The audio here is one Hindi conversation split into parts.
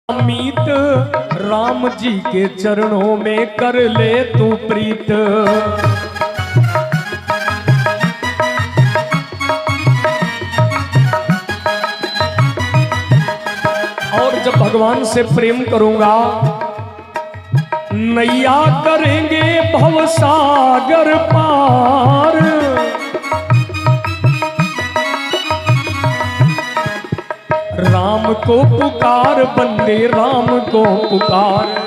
मीत राम जी के चरणों में कर ले तू प्रीत। और जब भगवान से प्रेम करूंगा नैया करेंगे भवसागर पार। राम को पुकार बंदे राम को पुकार।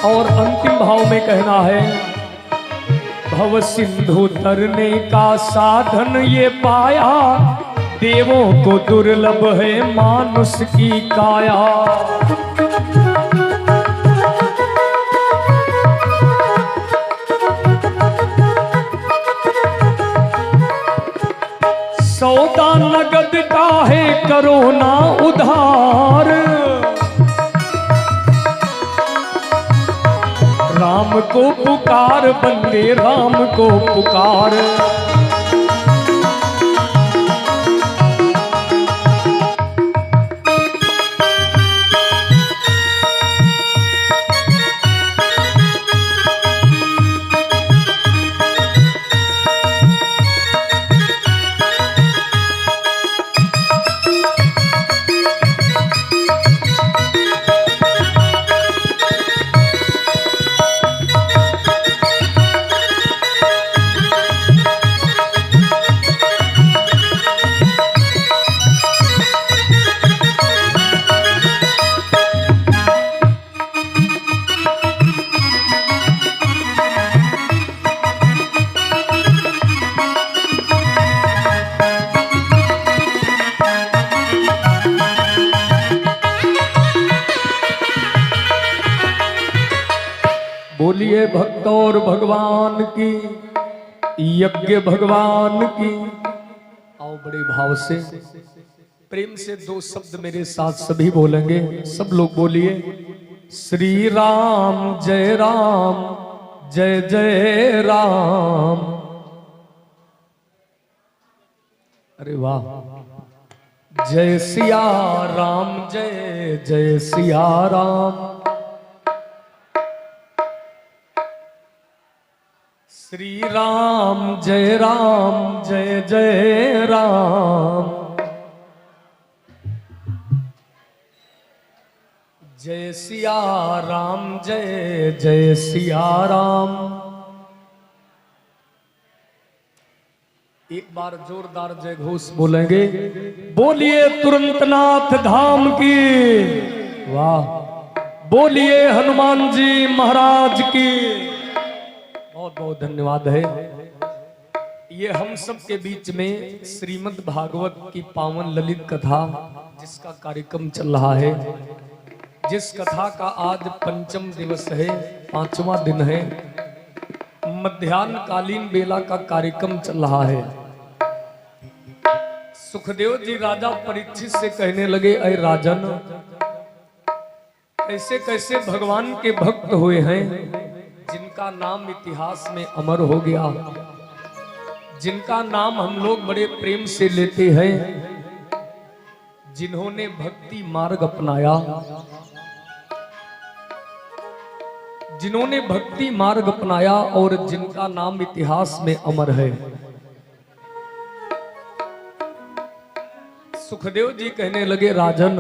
और अंतिम भाव में कहना है भव सिंधु तरने का साधन ये पाया। देवों को दुर्लभ है मानुष की काया। सौदा नगद का है करो ना उधार। राम को पुकार बंदे राम को पुकार। बोलिए भक्त और भगवान की, यज्ञ भगवान की। आओ बड़े भाव से प्रेम से दो शब्द मेरे साथ सभी बोलेंगे। सब लोग बोलिए श्री राम जय जय राम। अरे वाह। जय सिया राम जय जय सिया राम। श्री राम जय जय राम। जय सिया राम जय जय सिया राम। एक बार जोरदार जय घोष बोलेंगे। बोलिए तुरंतनाथ धाम की। वाह। बोलिए हनुमान जी महाराज की। बहुत बहुत धन्यवाद है। ये हम सब के बीच में श्रीमद् भागवत की पावन ललित कथा जिसका कार्यक्रम चल रहा है, जिस कथा का आज पंचम दिवस है, 5वां दिन है। मध्याह्न कालीन बेला का कार्यक्रम चल रहा है। सुखदेव जी राजा परीक्षित से कहने लगे, अय राजन, कैसे कैसे भगवान के भक्त हुए हैं जिनका नाम इतिहास में अमर हो गया, जिनका नाम हम लोग बड़े प्रेम से लेते हैं, जिन्होंने भक्ति मार्ग अपनाया, जिन्होंने भक्ति मार्ग अपनाया और जिनका नाम इतिहास में अमर है। सुखदेव जी कहने लगे, राजन,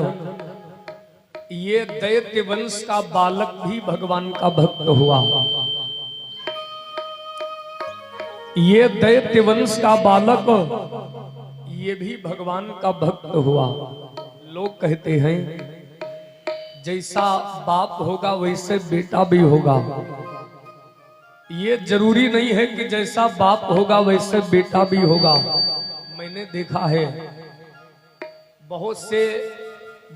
ये दैत्य वंश का बालक भी भगवान का भक्त हुआ। ये दैत्य वंश का बालक ये भी भगवान का भक्त हुआ। लोग कहते हैं जैसा बाप होगा वैसे बेटा भी होगा। ये जरूरी नहीं है कि जैसा बाप होगा वैसे बेटा भी होगा। मैंने देखा है बहुत से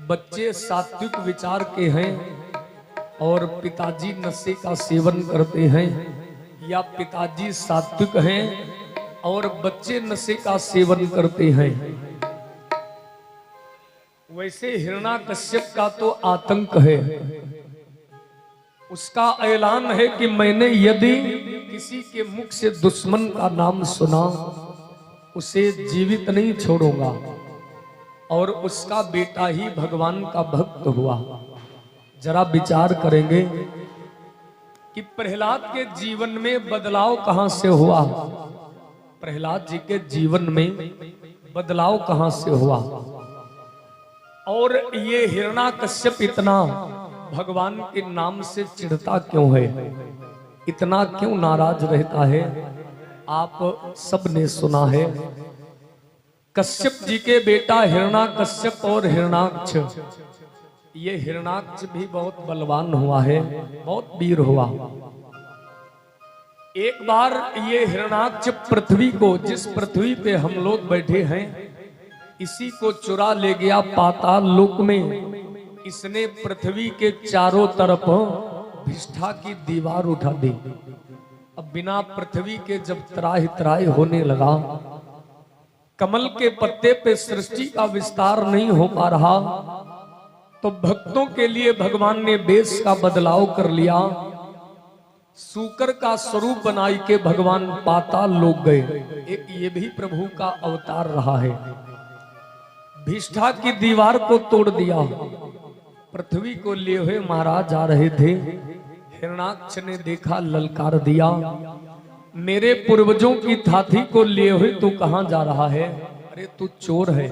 बच्चे सात्विक विचार के हैं और पिताजी नशे का सेवन करते हैं, या पिताजी सात्विक हैं और बच्चे नशे का सेवन करते हैं। वैसे हिरण्याकश्यप का तो आतंक है। उसका ऐलान है कि मैंने यदि किसी के मुख से दुश्मन का नाम सुना उसे जीवित नहीं छोड़ूंगा। और उसका बेटा ही भगवान का भक्त हुआ। जरा विचार करेंगे कि प्रहलाद के जीवन में बदलाव कहां से हुआ। प्रहलाद जी के जीवन में बदलाव कहां से हुआ और ये हिरण्याकश्यप इतना भगवान के नाम से चिढ़ता क्यों है, इतना क्यों नाराज रहता है। आप सबने सुना है कश्यप जी के बेटा हिरण्याकश्यप और हिरण्याक्ष। ये हिरण्याक्ष भी बहुत बलवान हुआ है, बहुत वीर हुआ। एक बार ये हिरण्याक्ष पृथ्वी को, जिस पृथ्वी पे हम लोग बैठे हैं, इसी को चुरा ले गया पाताल लोक में। इसने पृथ्वी के चारों तरफ भिष्ठा की दीवार उठा दी। अब बिना पृथ्वी के जब त्राहि त्राहि होने लगा, कमल के पत्ते पे सृष्टि का विस्तार नहीं हो पा रहा, तो भक्तों के लिए भगवान ने वेश का बदलाव कर लिया। सूकर का स्वरूप बनाई के भगवान पाताल लोक गए। एक ये भी प्रभु का अवतार रहा है। भिष्ठा की दीवार को तोड़ दिया। पृथ्वी को लिए हुए महाराज आ रहे थे। हिरण्याक्ष ने देखा, ललकार दिया, मेरे पूर्वजों की थाथी को लिए हुए तू कहां जा रहा है? अरे तू चोर है।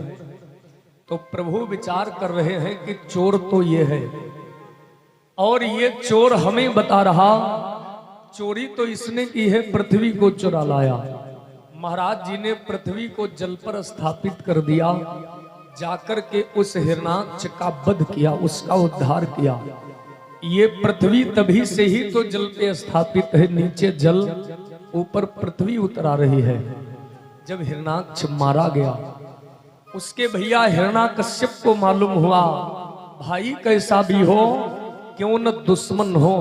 तो प्रभु विचार कर रहे हैं कि चोर तो ये है और ये चोर हमें बता रहा चोरी तो इसने की है, पृथ्वी को चुरा लाया। महाराज जी ने पृथ्वी को जल पर स्थापित कर दिया। जाकर के उस हिरण्याक्ष का वध किया, उसका उद्धार किया। ये पृथ्वी तभी से ही तो जल पे स्थापित है। नीचे जल, ऊपर पृथ्वी उतरा रही है। जब हिरण्याक्ष मारा गया, उसके भैया हिरण्याकश्यप को मालूम हुआ भाई कैसा भी हो, क्यों न दुश्मन हो,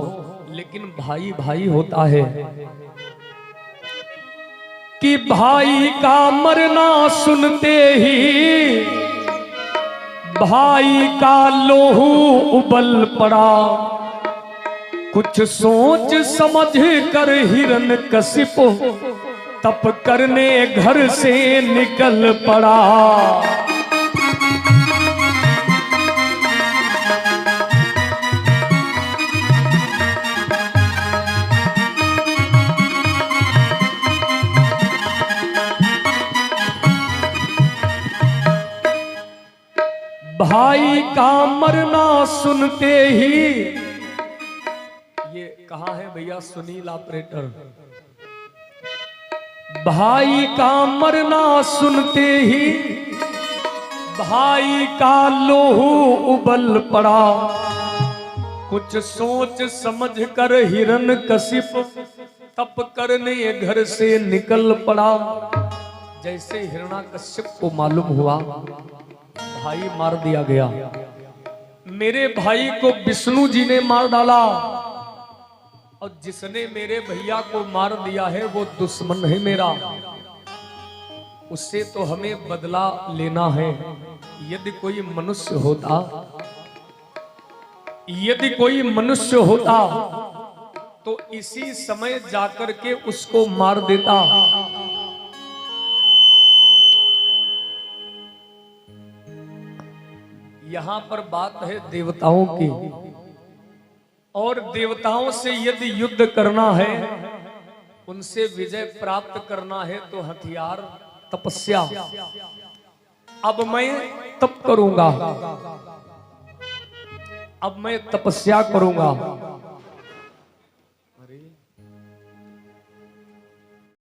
लेकिन भाई भाई होता है। कि भाई का मरना सुनते ही भाई का लोहू उबल पड़ा। कुछ सोच समझ कर हिरण्यकशिप तप करने घर से निकल पड़ा। भाई का मरना सुनते ही, ये कहाँ है भैया सुनील ऑपरेटर? भाई का मरना सुनते ही भाई का लोहू उबल पड़ा। कुछ सोच समझ कर हिरण्यकशिप तप करने घर से निकल पड़ा। जैसे हिरण्याकश्यप को मालूम हुआ भाई मार दिया गया, मेरे भाई को विष्णु जी ने मार डाला, और जिसने मेरे भैया को मार दिया है वो दुश्मन है मेरा, उससे तो हमें बदला लेना है। यदि कोई मनुष्य होता, यदि कोई मनुष्य होता तो इसी समय जाकर के उसको मार देता। यहां पर बात है देवताओं की, और देवताओं से यदि युद्ध करना है, उनसे विजय प्राप्त करना है, तो हथियार तपस्या। अब मैं तप करूंगा, अब मैं तपस्या करूंगा।